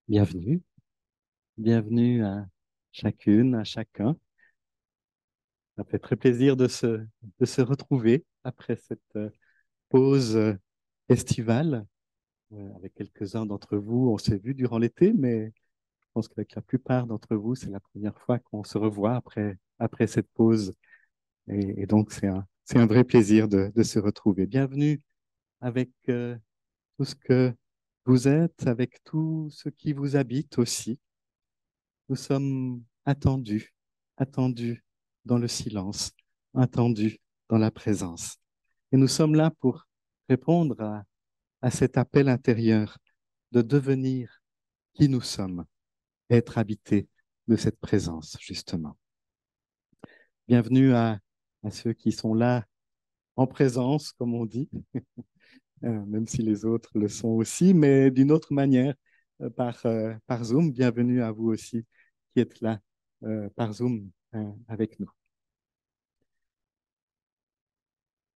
Bienvenue, bienvenue à chacune, à chacun. Ça fait très plaisir de se retrouver après cette pause estivale. Avec quelques-uns d'entre vous, on s'est vu durant l'été, mais je pense qu'avec la plupart d'entre vous, c'est la première fois qu'on se revoit après cette pause. Et donc, c'est un vrai plaisir de se retrouver. Bienvenue avec tout ce que vous êtes, avec tout ce qui vous habite aussi. Nous sommes attendus, attendus dans le silence, attendus dans la présence. Et nous sommes là pour répondre à cet appel intérieur de devenir qui nous sommes, être habités de cette présence, justement. Bienvenue à ceux qui sont là en présence, comme on dit, même si les autres le sont aussi, mais d'une autre manière, par Zoom. Bienvenue à vous aussi qui êtes là par Zoom avec nous.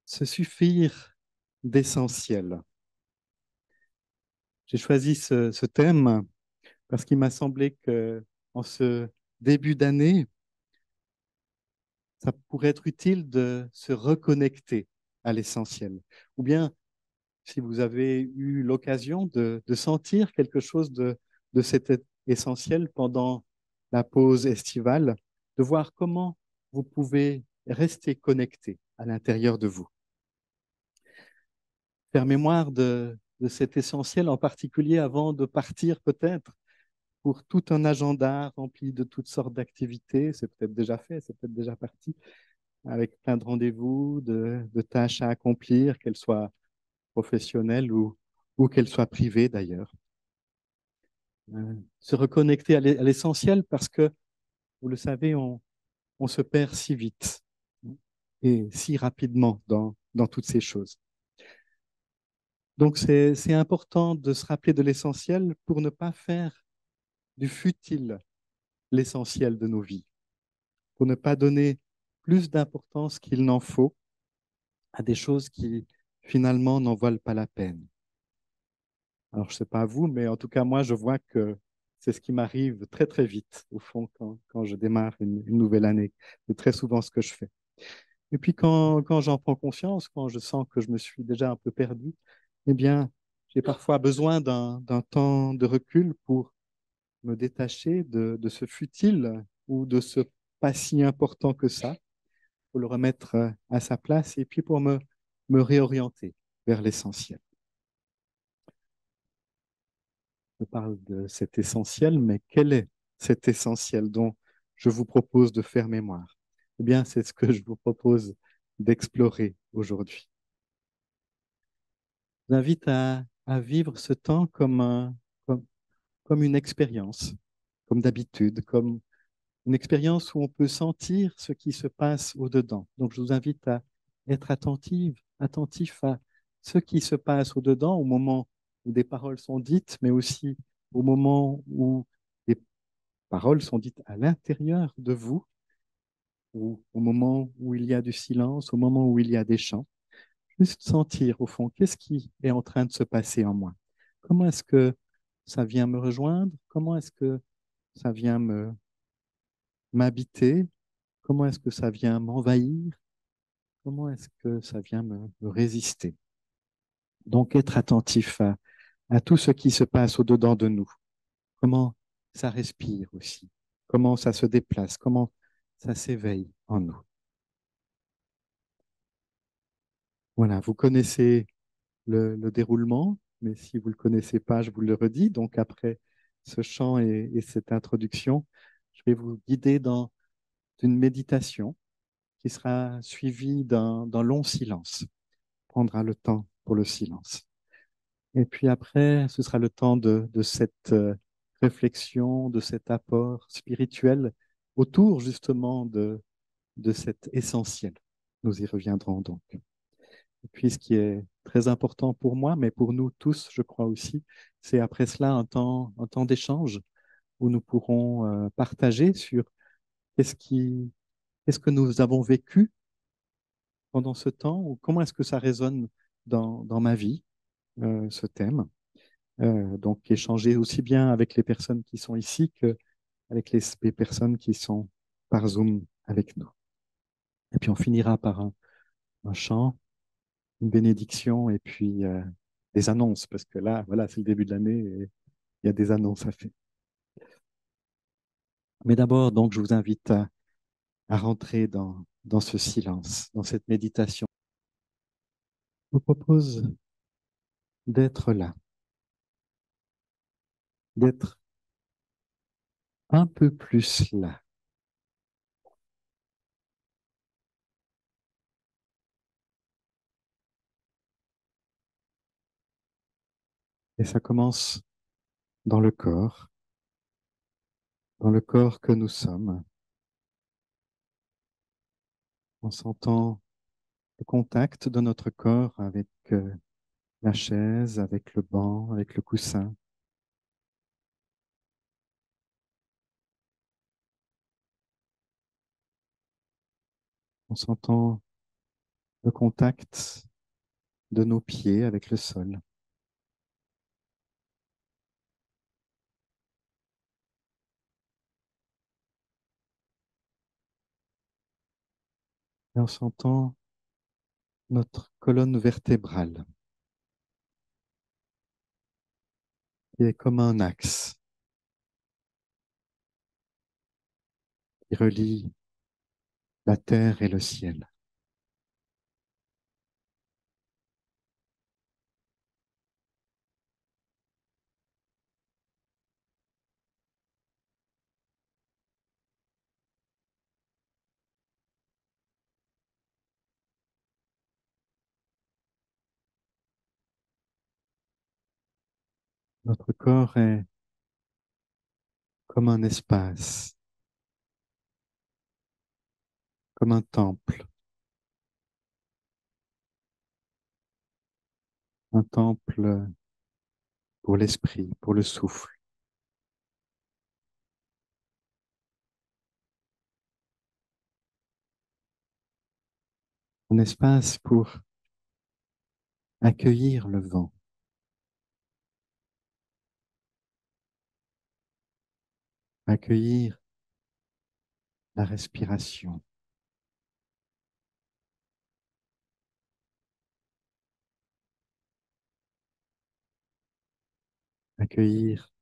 Se suffire d'essentiel. J'ai choisi ce thème parce qu'il m'a semblé que en ce début d'année, ça pourrait être utile de se reconnecter à l'essentiel. Ou bien, si vous avez eu l'occasion de sentir quelque chose de cet essentiel pendant la pause estivale, de voir comment vous pouvez rester connecté à l'intérieur de vous. Faire mémoire de cet essentiel, en particulier avant de partir peut-être pour tout un agenda rempli de toutes sortes d'activités. C'est peut-être déjà fait, c'est peut-être déjà parti, avec plein de rendez-vous, de tâches à accomplir, qu'elles soient professionnelles ou qu'elles soient privées d'ailleurs. Se reconnecter à l'essentiel parce que, vous le savez, on se perd si vite et si rapidement dans toutes ces choses. Donc, c'est important de se rappeler de l'essentiel pour ne pas faire du futile l'essentiel de nos vies, pour ne pas donner plus d'importance qu'il n'en faut à des choses qui finalement n'en valent pas la peine. Alors, je ne sais pas vous, mais en tout cas, moi, je vois que c'est ce qui m'arrive très, très vite, au fond, quand je démarre une nouvelle année. C'est très souvent ce que je fais. Et puis, quand j'en prends conscience, quand je sens que je me suis déjà un peu perdu, eh bien, j'ai parfois besoin d'un temps de recul pour me détacher de ce futile ou de ce pas si important que ça, pour le remettre à sa place et puis pour me réorienter vers l'essentiel. Je parle de cet essentiel, mais quel est cet essentiel dont je vous propose de faire mémoire? Eh bien, c'est ce que je vous propose d'explorer aujourd'hui. Je vous invite à vivre ce temps comme une expérience, comme d'habitude, comme une expérience où on peut sentir ce qui se passe au-dedans. Donc, je vous invite à être attentif à ce qui se passe au-dedans au moment où des paroles sont dites, mais aussi au moment où des paroles sont dites à l'intérieur de vous, ou au moment où il y a du silence, au moment où il y a des chants. Juste sentir, au fond, qu'est-ce qui est en train de se passer en moi? Comment est-ce que ça vient me rejoindre? Comment est-ce que ça vient m'habiter? Comment est-ce que ça vient m'envahir? Comment est-ce que ça vient me résister? Donc, être attentif à tout ce qui se passe au-dedans de nous. Comment ça respire aussi? Comment ça se déplace? Comment ça s'éveille en nous? Voilà, vous connaissez le déroulement, mais si vous ne le connaissez pas, je vous le redis. Donc, après ce chant et cette introduction, je vais vous guider dans une méditation qui sera suivie d'un long silence. On prendra le temps pour le silence. Et puis après, ce sera le temps de cette réflexion, de cet apport spirituel autour justement de cet essentiel. Nous y reviendrons donc. Et puis ce qui est très important pour moi, mais pour nous tous, je crois aussi, c'est après cela un temps d'échange où nous pourrons partager sur qu'est-ce qui, qu'est-ce que nous avons vécu pendant ce temps ou comment est-ce que ça résonne dans ma vie, ce thème. Donc échanger aussi bien avec les personnes qui sont ici qu'avec les personnes qui sont par Zoom avec nous. Et puis on finira par un chant, une bénédiction et puis des annonces, parce que là, voilà, c'est le début de l'année et il y a des annonces à faire. Mais d'abord, donc, je vous invite à rentrer dans ce silence, dans cette méditation. Je vous propose d'être là, d'être un peu plus là. Et ça commence dans le corps que nous sommes, en sentant le contact de notre corps avec la chaise, avec le banc, avec le coussin, en sentant le contact de nos pieds avec le sol, et en sentant notre colonne vertébrale, qui est comme un axe qui relie la terre et le ciel. Notre corps est comme un espace, comme un temple, un temple pour l'esprit, pour le souffle, un espace pour accueillir le vent, accueillir la respiration, accueillir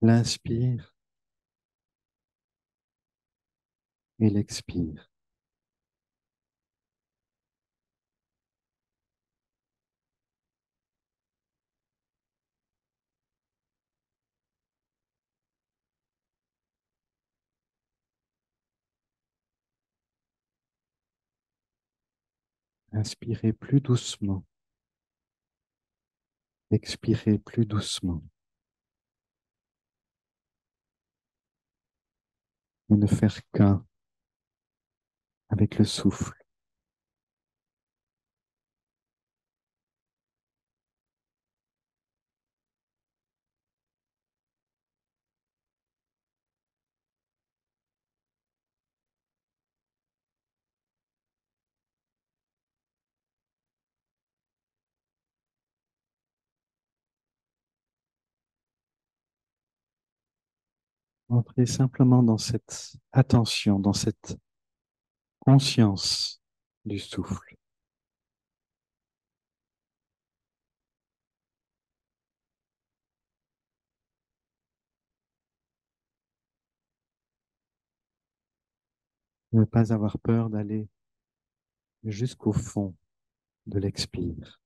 l'inspire et l'expire. Inspirez plus doucement, expirez plus doucement, et ne faire qu'un avec le souffle. Entrez simplement dans cette attention, dans cette conscience du souffle. Ne pas avoir peur d'aller jusqu'au fond de l'expire.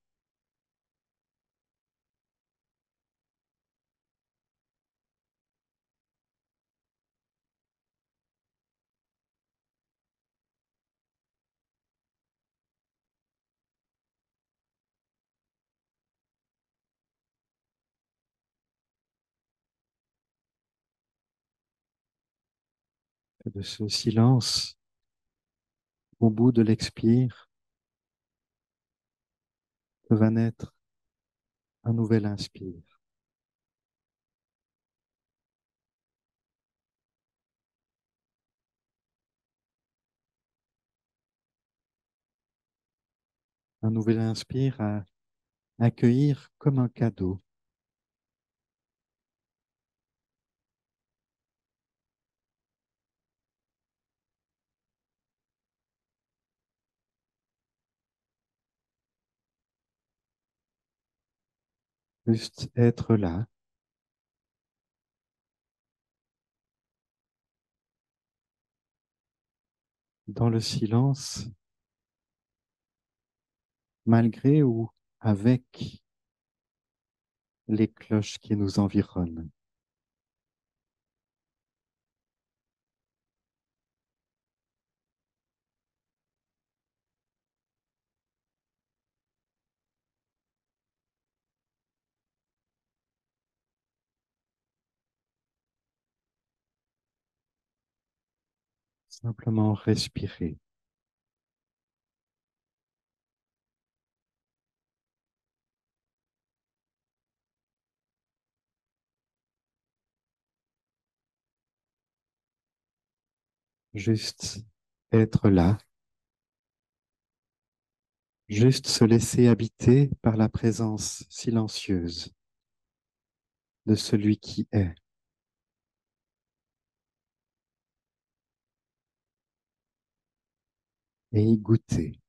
Et de ce silence, au bout de l'expire, va naître un nouvel inspire. Un nouvel inspire à accueillir comme un cadeau juste être là, dans le silence, malgré ou avec les cloches qui nous environnent. Simplement respirer, juste être là, juste se laisser habiter par la présence silencieuse de celui qui est et y goûter.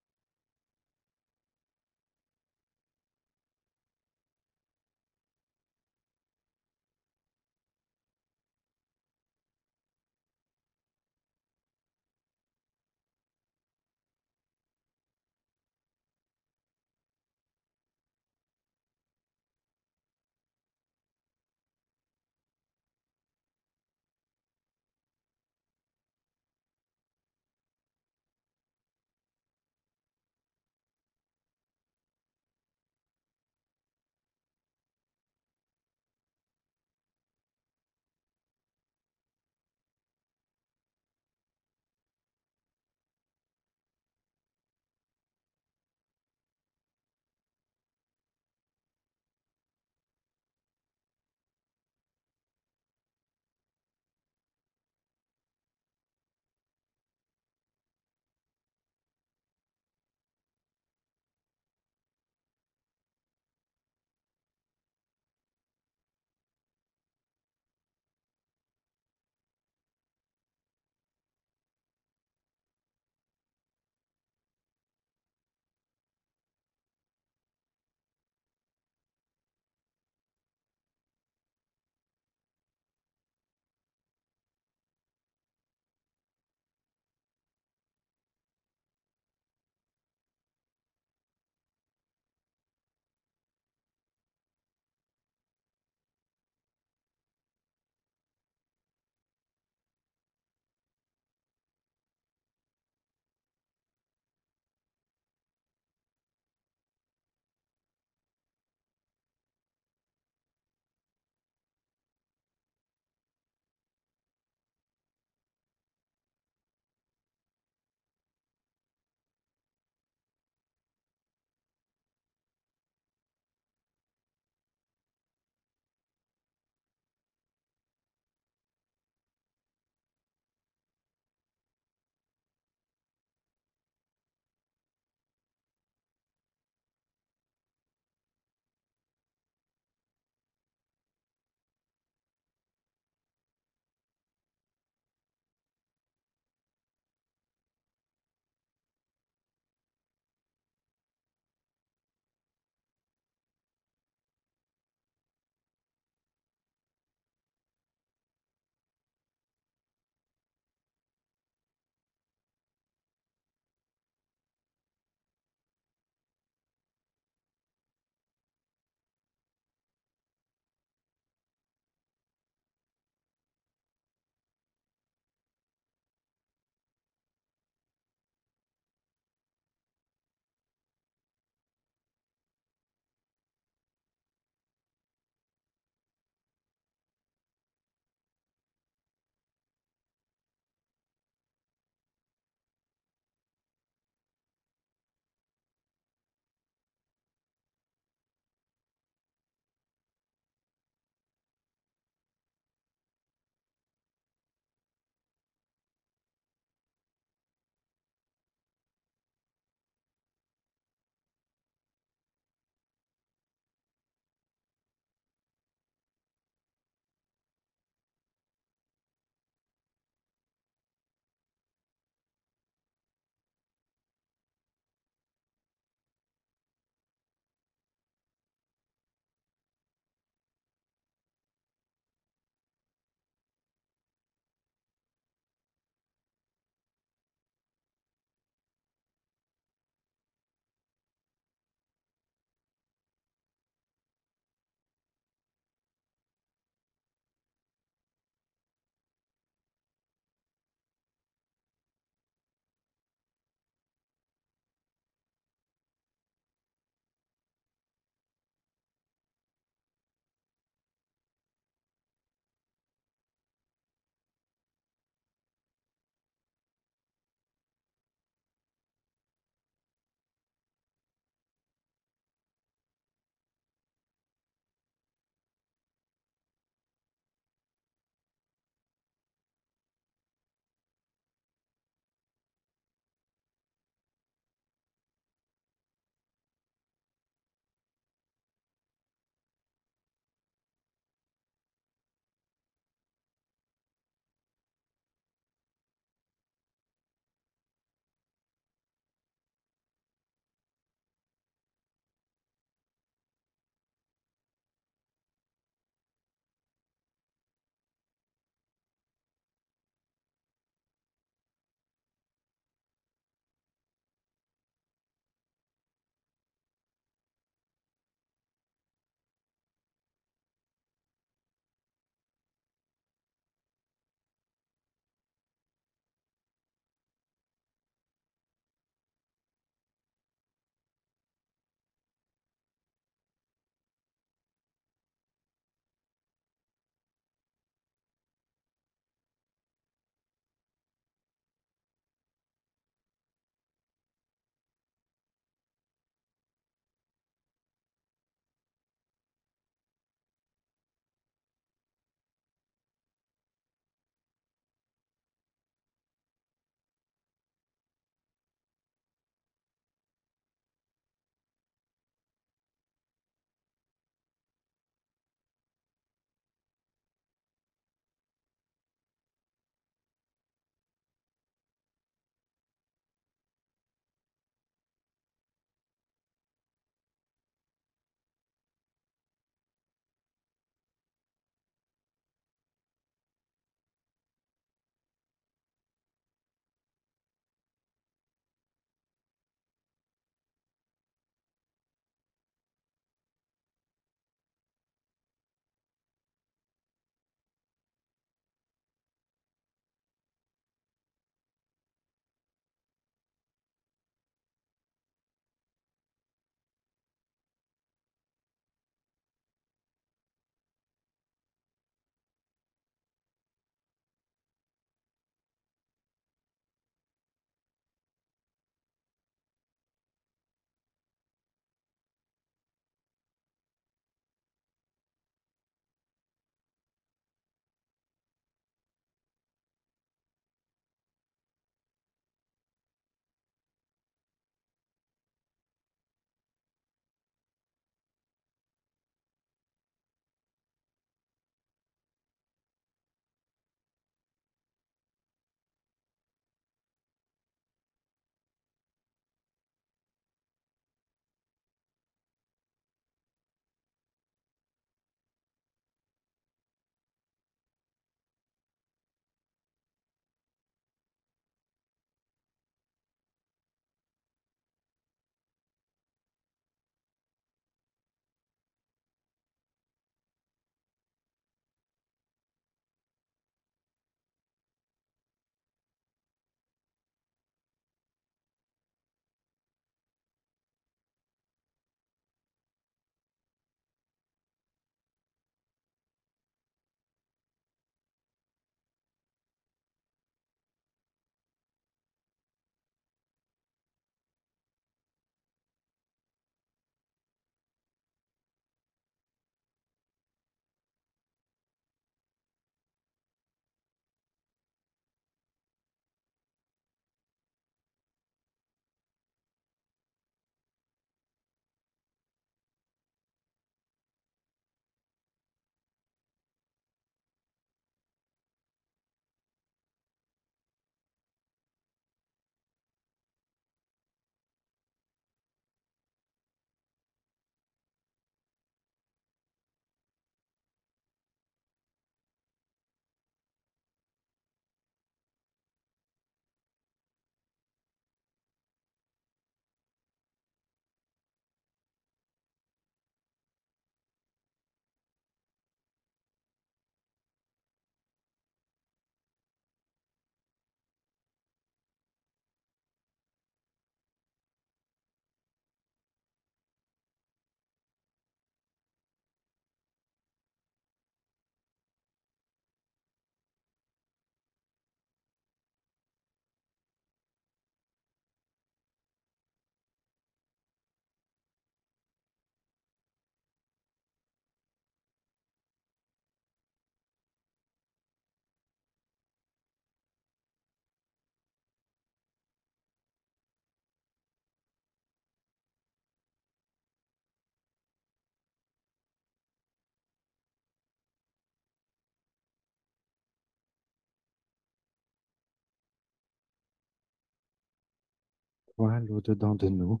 toi, l'au-dedans de nous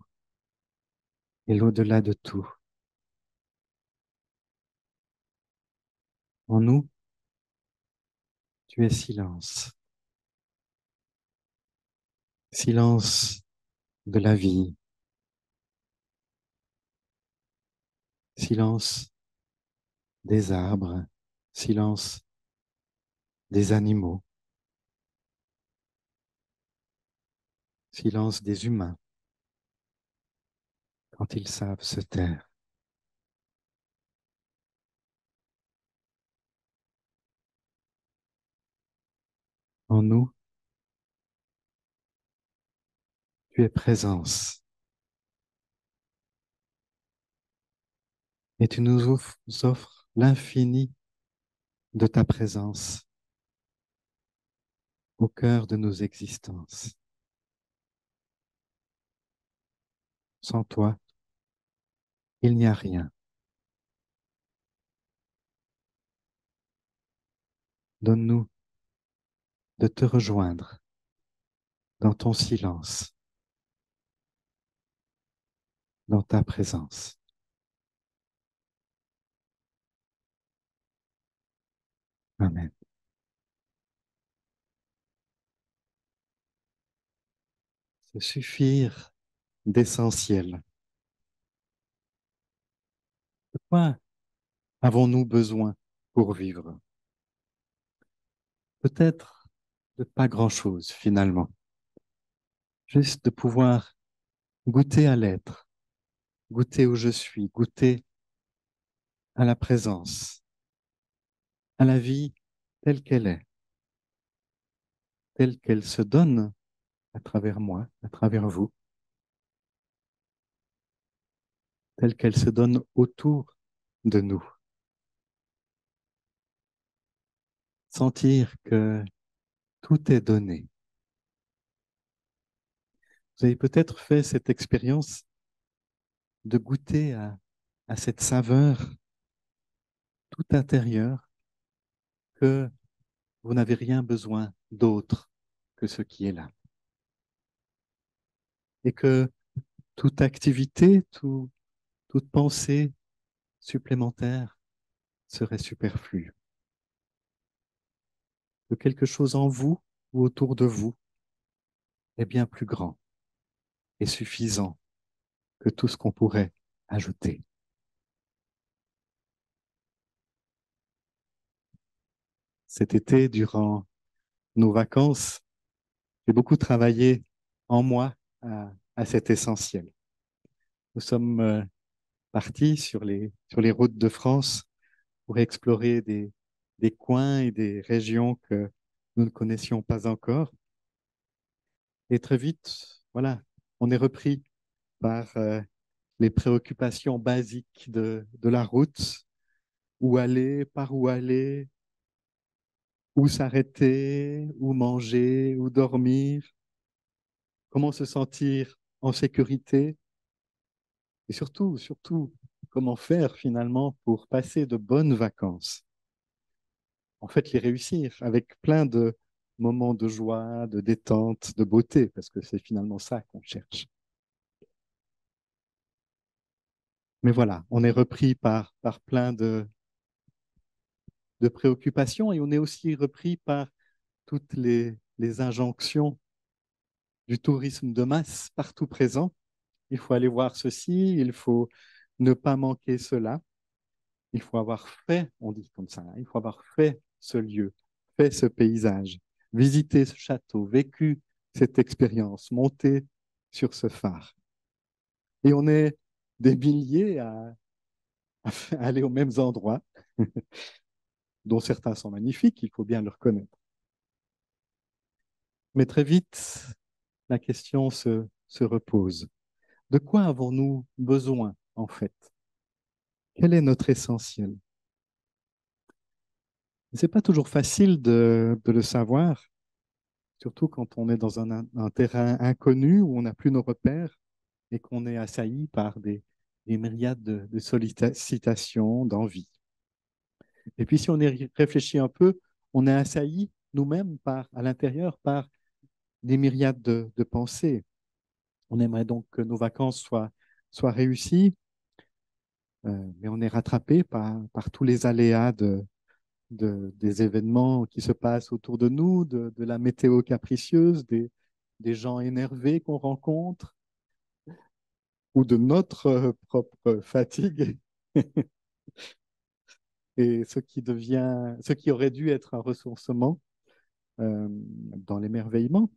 et l'au-delà de tout. En nous, tu es silence. Silence de la vie, silence des arbres, silence des animaux, silence des humains quand ils savent se taire. En nous, tu es présence et tu nous offres l'infini de ta présence au cœur de nos existences. Sans toi, il n'y a rien. Donne-nous de te rejoindre dans ton silence, dans ta présence. Amen. Se suffire d'essentiel. De quoi avons-nous besoin pour vivre? Peut-être de pas grand-chose finalement. Juste de pouvoir goûter à l'être, goûter où je suis, goûter à la présence, à la vie telle qu'elle est, telle qu'elle se donne à travers moi, à travers vous, telle qu'elle se donne autour de nous. Sentir que tout est donné. Vous avez peut-être fait cette expérience de goûter à cette saveur tout intérieure que vous n'avez rien besoin d'autre que ce qui est là. Et que toute activité, toute pensée supplémentaire serait superflue. Que quelque chose en vous ou autour de vous est bien plus grand et suffisant que tout ce qu'on pourrait ajouter. Cet été, durant nos vacances, j'ai beaucoup travaillé en moi à cet essentiel. Nous sommes partis sur les routes de France pour explorer des coins et des régions que nous ne connaissions pas encore. Et très vite, voilà, on est repris par les préoccupations basiques de la route, où aller, où s'arrêter, où manger, où dormir, comment se sentir en sécurité et surtout, comment faire finalement pour passer de bonnes vacances. En fait, les réussir avec plein de moments de joie, de détente, de beauté, parce que c'est finalement ça qu'on cherche. Mais voilà, on est repris par plein de préoccupations et on est aussi repris par toutes les injonctions du tourisme de masse partout présent. Il faut aller voir ceci, il faut ne pas manquer cela, il faut avoir fait, on dit comme ça, hein, il faut avoir fait ce lieu, fait ce paysage, visité ce château, vécu cette expérience, monté sur ce phare. Et on est des milliers à aller aux mêmes endroits, dont certains sont magnifiques, il faut bien le reconnaître. Mais très vite, la question se repose. De quoi avons-nous besoin, en fait? Quel est notre essentiel? Ce n'est pas toujours facile de le savoir, surtout quand on est dans un terrain inconnu où on n'a plus nos repères et qu'on est assailli par des myriades de sollicitations, d'envies. Et puis si on y réfléchit un peu, on est assailli nous-mêmes à l'intérieur par des myriades de pensées. On aimerait donc que nos vacances soient réussies, mais on est rattrapé par tous les aléas des événements qui se passent autour de nous, de la météo capricieuse, des gens énervés qu'on rencontre ou de notre propre fatigue. Et ce qui aurait dû être un ressourcement dans l'émerveillement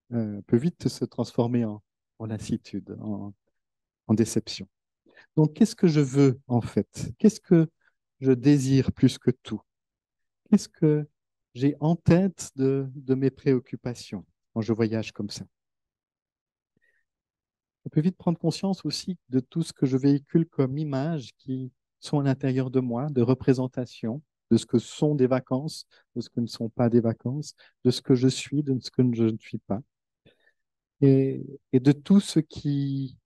peut vite se transformer en lassitude, en déception. Donc, qu'est-ce que je veux en fait? Qu'est-ce que je désire plus que tout? Qu'est-ce que j'ai en tête de mes préoccupations quand je voyage comme ça? On peut vite prendre conscience aussi de tout ce que je véhicule comme images qui sont à l'intérieur de moi, de représentations, de ce que sont des vacances, de ce que ne sont pas des vacances, de ce que je suis, de ce que je ne suis pas, et, et de tout ce qui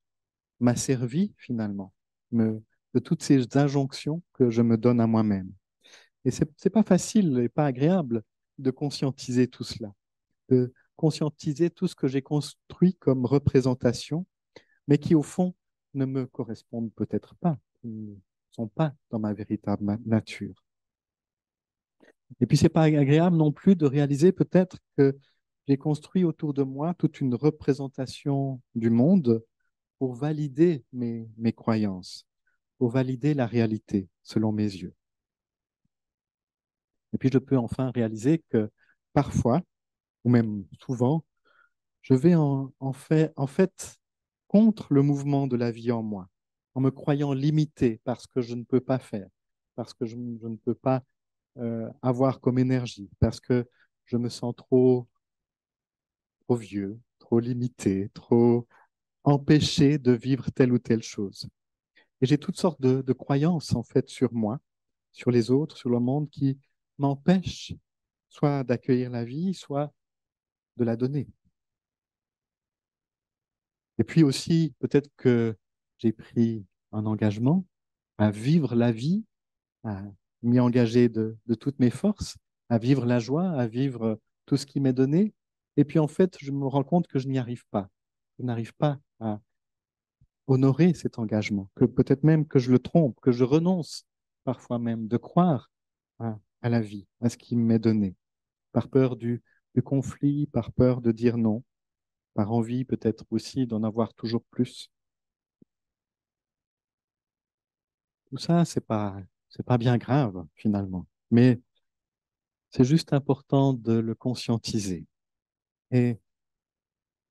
m'a servi finalement, de toutes ces injonctions que je me donne à moi-même. Et c'est pas facile et pas agréable de conscientiser tout cela, de conscientiser tout ce que j'ai construit comme représentation, mais qui au fond ne me correspondent peut-être pas, ne sont pas dans ma véritable nature. Et puis c'est pas agréable non plus de réaliser peut-être que j'ai construit autour de moi toute une représentation du monde pour valider mes croyances, pour valider la réalité selon mes yeux. Et puis je peux enfin réaliser que parfois, ou même souvent, je vais en fait contre le mouvement de la vie en moi, en me croyant limité par ce que je ne peux pas faire, parce que je ne peux pas avoir comme énergie, parce que je me sens trop vieux, trop limité, trop empêché de vivre telle ou telle chose. Et j'ai toutes sortes de croyances en fait sur moi, sur les autres, sur le monde qui m'empêchent soit d'accueillir la vie, soit de la donner. Et puis aussi, peut-être que j'ai pris un engagement à vivre la vie, à m'y engager de toutes mes forces, à vivre la joie, à vivre tout ce qui m'est donné. Et puis en fait, je me rends compte que je n'y arrive pas. Je n'arrive pas à honorer cet engagement, que peut-être même que je le trompe, que je renonce parfois même de croire à la vie, à ce qui m'est donné, par peur du conflit, par peur de dire non, par envie peut-être aussi d'en avoir toujours plus. Tout ça, c'est pas bien grave finalement, mais c'est juste important de le conscientiser et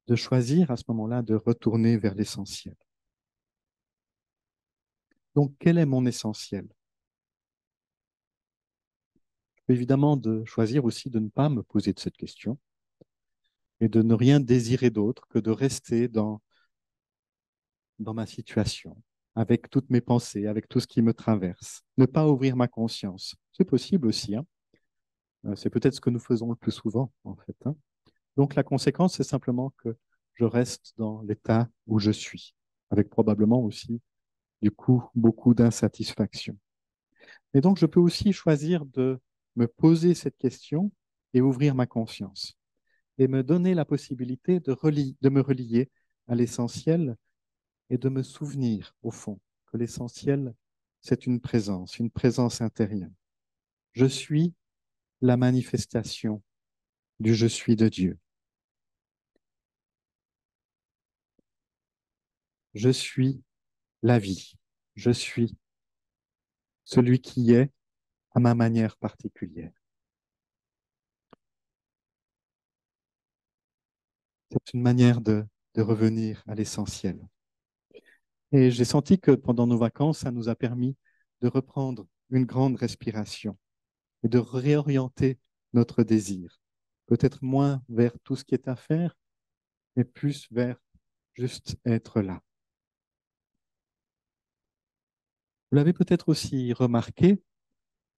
de choisir à ce moment-là de retourner vers l'essentiel. Donc, quel est mon essentiel? Évidemment, de choisir aussi de ne pas me poser de cette question et de ne rien désirer d'autre que de rester dans ma situation, avec toutes mes pensées, avec tout ce qui me traverse. Ne pas ouvrir ma conscience. C'est possible aussi, hein. C'est peut-être ce que nous faisons le plus souvent, en fait, hein. Donc, la conséquence, c'est simplement que je reste dans l'état où je suis, avec probablement aussi, du coup, beaucoup d'insatisfaction. Et donc, je peux aussi choisir de me poser cette question et ouvrir ma conscience et me donner la possibilité de me relier à l'essentiel et de me souvenir, au fond, que l'essentiel, c'est une présence intérieure. Je suis la manifestation du je suis de Dieu. Je suis la vie. Je suis celui qui est à ma manière particulière. C'est une manière de revenir à l'essentiel. Et j'ai senti que pendant nos vacances, ça nous a permis de reprendre une grande respiration et de réorienter notre désir. Peut-être moins vers tout ce qui est à faire, mais plus vers juste être là. Vous l'avez peut-être aussi remarqué,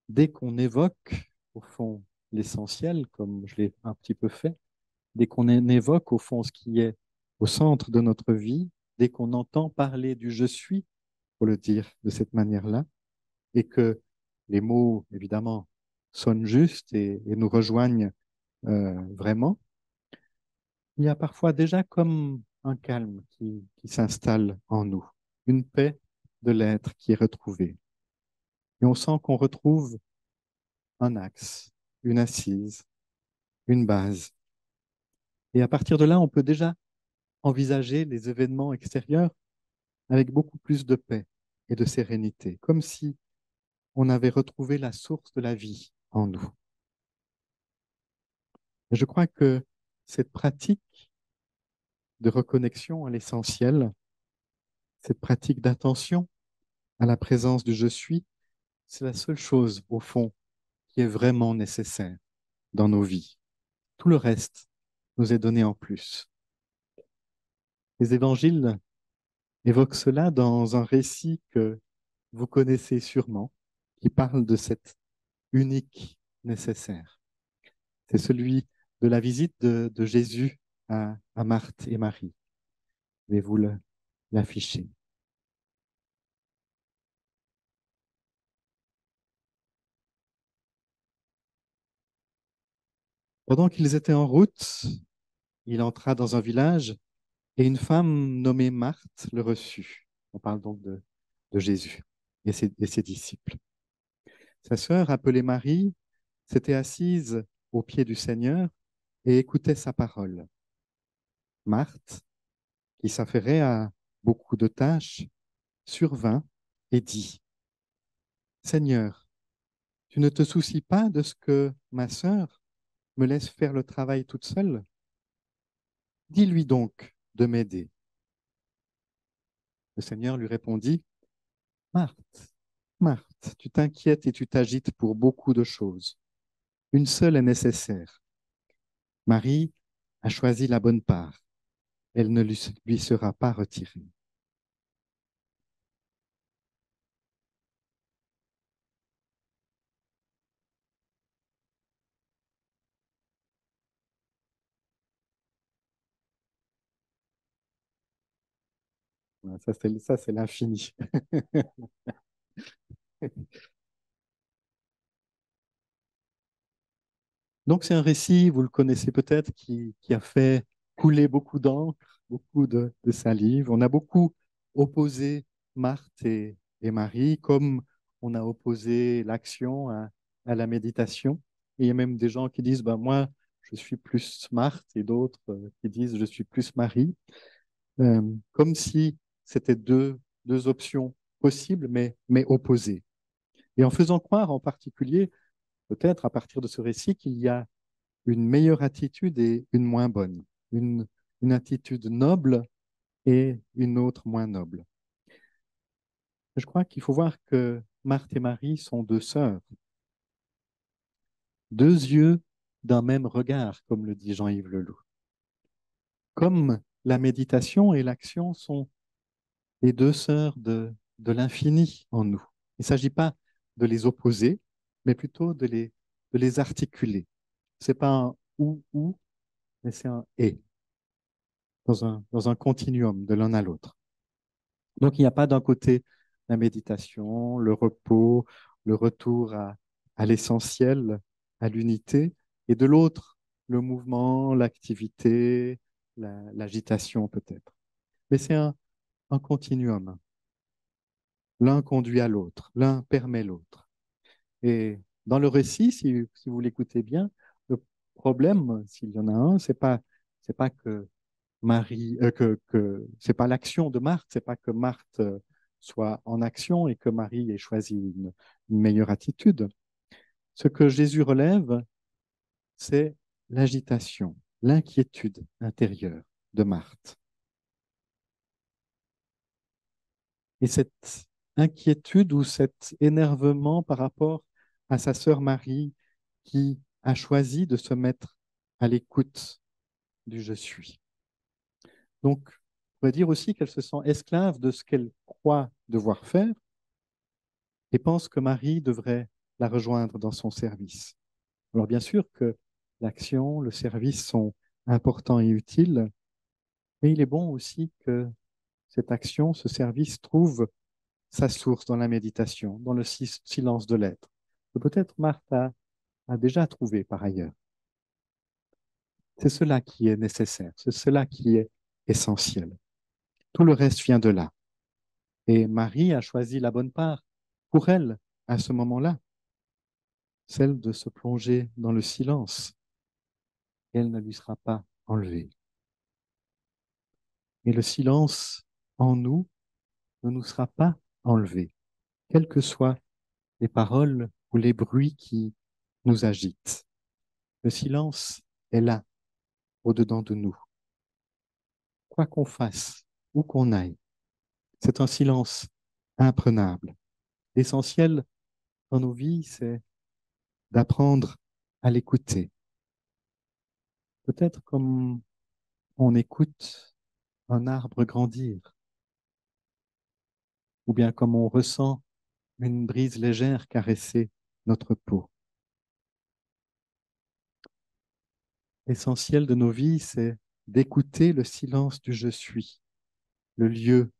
dès qu'on évoque, au fond, l'essentiel, comme je l'ai un petit peu fait, dès qu'on évoque, au fond, ce qui est au centre de notre vie, dès qu'on entend parler du je suis, pour le dire de cette manière-là, et que les mots, évidemment, sonnent justes et nous rejoignent vraiment, il y a parfois déjà comme un calme qui s'installe en nous, une paix de l'être qui est retrouvée. Et on sent qu'on retrouve un axe, une assise, une base. Et à partir de là, on peut déjà envisager les événements extérieurs avec beaucoup plus de paix et de sérénité, comme si on avait retrouvé la source de la vie en nous. Et je crois que cette pratique de reconnexion à l'essentiel, cette pratique d'attention à la présence du je suis, c'est la seule chose, au fond, qui est vraiment nécessaire dans nos vies. Tout le reste nous est donné en plus. Les évangiles évoquent cela dans un récit que vous connaissez sûrement, qui parle de cet unique nécessaire. C'est celui de la visite de Jésus à Marthe et Marie. Je vais vous l'afficher. Pendant qu'ils étaient en route, il entra dans un village et une femme nommée Marthe le reçut. On parle donc de Jésus et ses disciples. Sa sœur, appelée Marie, s'était assise aux pieds du Seigneur et écoutait sa parole. Marthe, qui s'affairait à beaucoup de tâches, survint et dit, Seigneur, tu ne te soucies pas de ce que ma sœur me laisse faire le travail toute seule? Dis-lui donc de m'aider. Le Seigneur lui répondit, Marthe, Marthe, tu t'inquiètes et tu t'agites pour beaucoup de choses. Une seule est nécessaire. Marie a choisi la bonne part. Elle ne lui sera pas retirée. Voilà, ça, c'est l'infini. Donc, c'est un récit, vous le connaissez peut-être, qui a fait couler beaucoup d'encre, beaucoup de salive. On a beaucoup opposé Marthe et Marie, comme on a opposé l'action à la méditation. Et il y a même des gens qui disent, ben, moi, je suis plus Marthe, et d'autres qui disent, je suis plus Marie, comme si c'était deux options possibles, mais opposées. Et en faisant croire en particulier, peut-être à partir de ce récit, qu'il y a une meilleure attitude et une moins bonne, une attitude noble et une autre moins noble. Je crois qu'il faut voir que Marthe et Marie sont deux sœurs, deux yeux d'un même regard, comme le dit Jean-Yves Leloup. Comme la méditation et l'action sont les deux sœurs de l'infini en nous. Il ne s'agit pas de les opposer, mais plutôt de les articuler. Ce n'est pas un ou, mais c'est un et, dans un continuum de l'un à l'autre. Donc, il n'y a pas d'un côté la méditation, le repos, le retour à l'essentiel, à l'unité, et de l'autre, le mouvement, l'activité, l'agitation peut-être. Mais c'est un continuum. L'un conduit à l'autre, l'un permet l'autre. Et dans le récit, si vous l'écoutez bien, le problème, s'il y en a un, c'est pas que c'est pas l'action de Marthe, c'est pas que Marthe soit en action et que Marie ait choisi une meilleure attitude. Ce que Jésus relève, c'est l'agitation, l'inquiétude intérieure de Marthe. Et cette inquiétude ou cet énervement par rapport à sa sœur Marie qui a choisi de se mettre à l'écoute du je suis. Donc, on pourrait dire aussi qu'elle se sent esclave de ce qu'elle croit devoir faire et pense que Marie devrait la rejoindre dans son service. Alors, bien sûr que l'action, le service sont importants et utiles, mais il est bon aussi que cette action, ce service trouve sa source dans la méditation, dans le silence de l'être, que peut-être Marthe a déjà trouvé par ailleurs. C'est cela qui est nécessaire, c'est cela qui est essentiel. Tout le reste vient de là. Et Marie a choisi la bonne part pour elle à ce moment-là, celle de se plonger dans le silence. Elle ne lui sera pas enlevée. Et le silence en nous ne nous sera pas enlevé, quelles que soient les paroles ou les bruits qui nous agitent. Le silence est là, au-dedans de nous. Quoi qu'on fasse, où qu'on aille, c'est un silence imprenable. L'essentiel dans nos vies, c'est d'apprendre à l'écouter. Peut-être comme on écoute un arbre grandir, ou bien comme on ressent une brise légère caresser notre peau. L'essentiel de nos vies, c'est d'écouter le silence du je suis, le lieu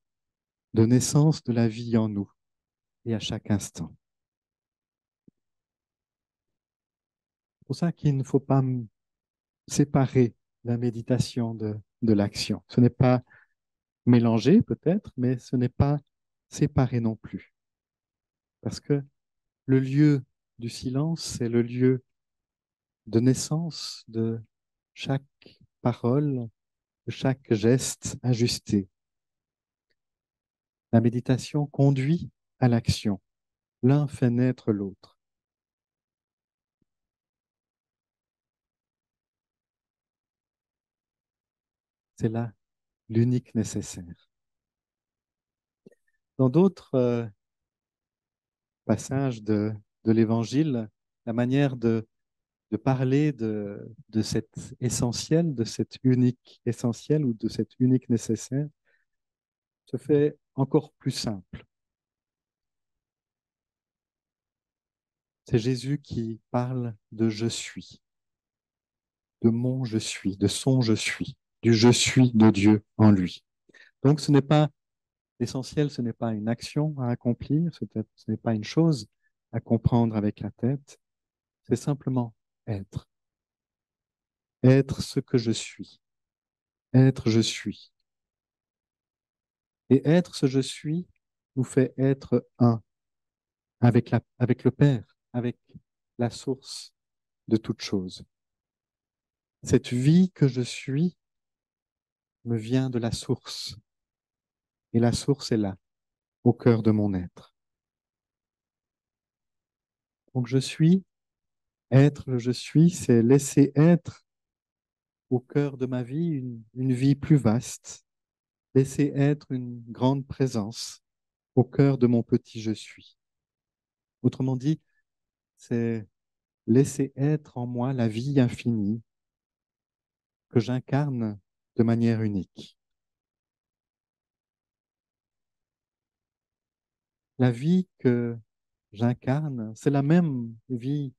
de naissance de la vie en nous et à chaque instant. C'est pour ça qu'il ne faut pas séparer la méditation de l'action. Ce n'est pas mélangé peut-être, mais ce n'est pas séparé non plus. Parce que le lieu du silence, c'est le lieu de naissance de chaque parole, de chaque geste ajusté. La méditation conduit à l'action. L'un fait naître l'autre. C'est là l'unique nécessaire. Dans d'autres passages de l'Évangile, la manière de parler de cet essentiel, de cet unique essentiel ou de cet unique nécessaire se fait encore plus simple. C'est Jésus qui parle de je suis, de mon je suis, de son je suis, du je suis de Dieu en lui. Donc ce n'est pas l'essentiel, ce n'est pas une action à accomplir, ce n'est pas une chose à comprendre avec la tête, c'est simplement être. Être ce que je suis. Être je suis. Et être ce je suis nous fait être un avec le Père, avec la source de toute chose. Cette vie que je suis me vient de la source. Et la source est là, au cœur de mon être. Donc je suis, être le je suis, c'est laisser être au cœur de ma vie une vie plus vaste, laisser être une grande présence au cœur de mon petit je suis. Autrement dit, c'est laisser être en moi la vie infinie que j'incarne de manière unique. La vie que j'incarne, c'est la même vie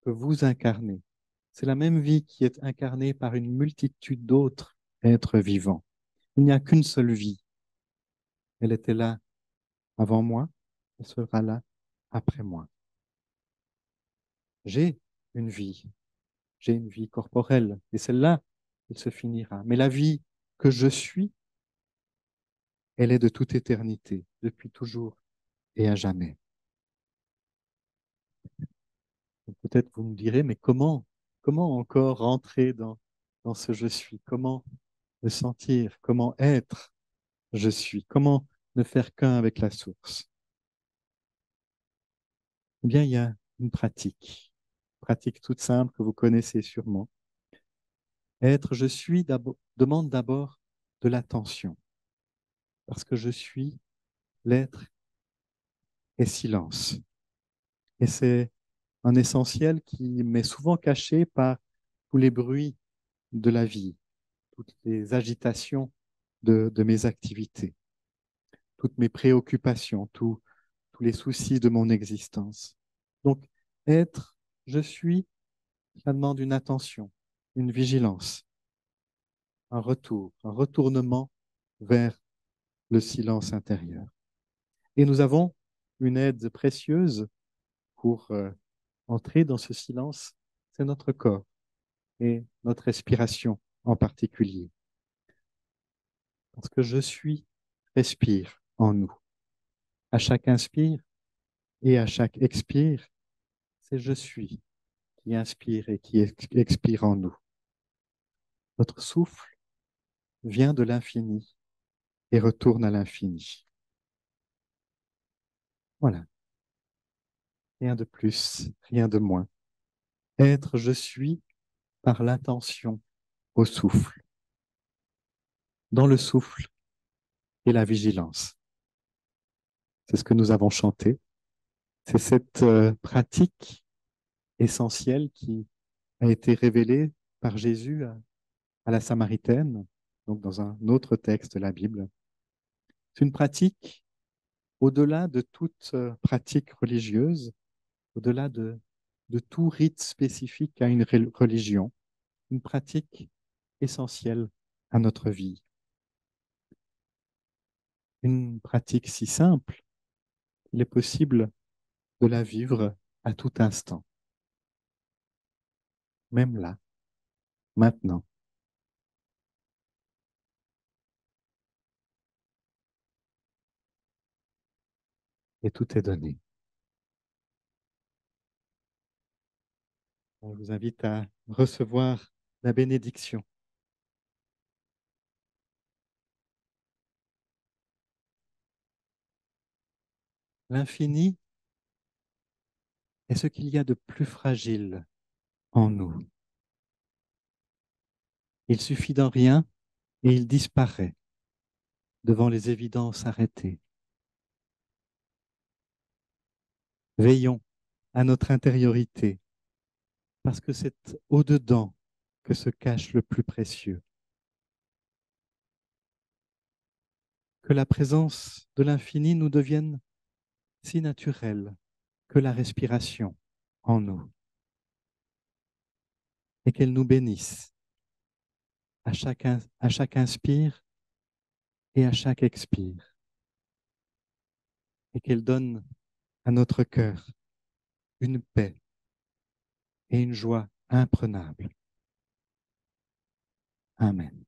que vous incarnez. C'est la même vie qui est incarnée par une multitude d'autres êtres vivants. Il n'y a qu'une seule vie. Elle était là avant moi, elle sera là après moi. J'ai une vie, j'ai une vie corporelle, et celle-là, elle se finira. Mais la vie que je suis, elle est de toute éternité, depuis toujours et à jamais. Peut-être vous me direz, mais comment encore rentrer dans ce je suis? Comment me sentir? Comment être je suis? Comment ne faire qu'un avec la source? Eh bien, il y a une pratique toute simple que vous connaissez sûrement. Être je suis demande d'abord de l'attention, parce que je suis, l'être est silence. Et c'est un essentiel qui m'est souvent caché par tous les bruits de la vie, toutes les agitations de mes activités, toutes mes préoccupations, tous les soucis de mon existence. Donc, être, je suis, ça demande une attention, une vigilance, un retour, un retournement vers le silence intérieur. Et nous avons une aide précieuse pour entrer dans ce silence, c'est notre corps et notre respiration en particulier. Parce que je suis respire en nous. À chaque inspire et à chaque expire, c'est je suis qui inspire et qui expire en nous. Notre souffle vient de l'infini et retourne à l'infini. Voilà, rien de plus, rien de moins. Être je suis par l'attention au souffle. Dans le souffle et la vigilance. C'est ce que nous avons chanté. C'est cette pratique essentielle qui a été révélée par Jésus à la Samaritaine, donc dans un autre texte de la Bible. C'est une pratique au-delà de toute pratique religieuse, au-delà de tout rite spécifique à une religion, une pratique essentielle à notre vie. Une pratique si simple qu'il est possible de la vivre à tout instant, même là, maintenant, et tout est donné. On vous invite à recevoir la bénédiction. L'infini est ce qu'il y a de plus fragile en nous. Il suffit d'un rien et il disparaît devant les évidences arrêtées. Veillons à notre intériorité, parce que c'est au-dedans que se cache le plus précieux. Que la présence de l'infini nous devienne si naturelle que la respiration en nous, et qu'elle nous bénisse à chaque inspire et à chaque expire, et qu'elle donne à notre cœur une paix et une joie imprenables. Amen.